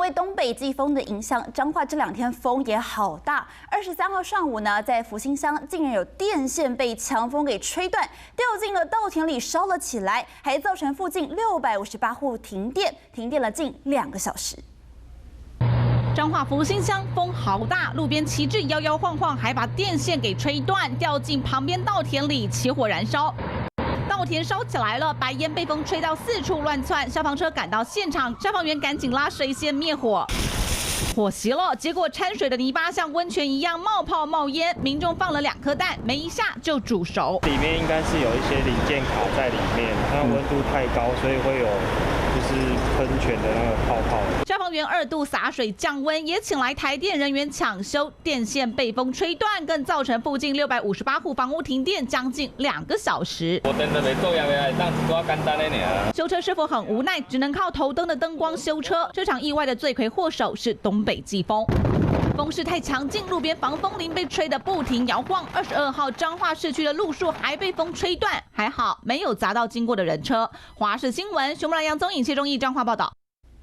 为东北季风的影响，彰化这2天风也好大。23号上午呢，在福兴乡竟然有电线被强风给吹断，掉进了稻田里烧了起来，还造成附近658户停电了近2个小时。 彰化福兴乡风好大，路边旗帜摇摇晃晃，还把电线给吹断，掉进旁边稻田里，起火燃烧。稻田烧起来了，白烟被风吹到四处乱窜，消防车赶到现场，消防员赶紧拉水线灭火。火熄了，结果掺水的泥巴像温泉一样冒泡冒烟，民众放了2颗蛋，没一下就煮熟。里面应该是有一些零件卡在里面，那温度太高，所以会有就是喷泉的那个泡泡。 消防员2度洒水降温，也请来台电人员抢修，电线被风吹断，更造成附近658户房屋停电将近2个小时。我电都未做呀，当一寡简单的尔。修车师傅很无奈，只能靠头灯的灯光修车。这场意外的罪魁祸首是东北季风。 风势太强劲，路边防风林被吹得不停摇晃。22号彰化市区的路树还被风吹断，还好没有砸到经过的人车。华视新闻，熊木兰、杨宗颖、谢忠义彰化报道。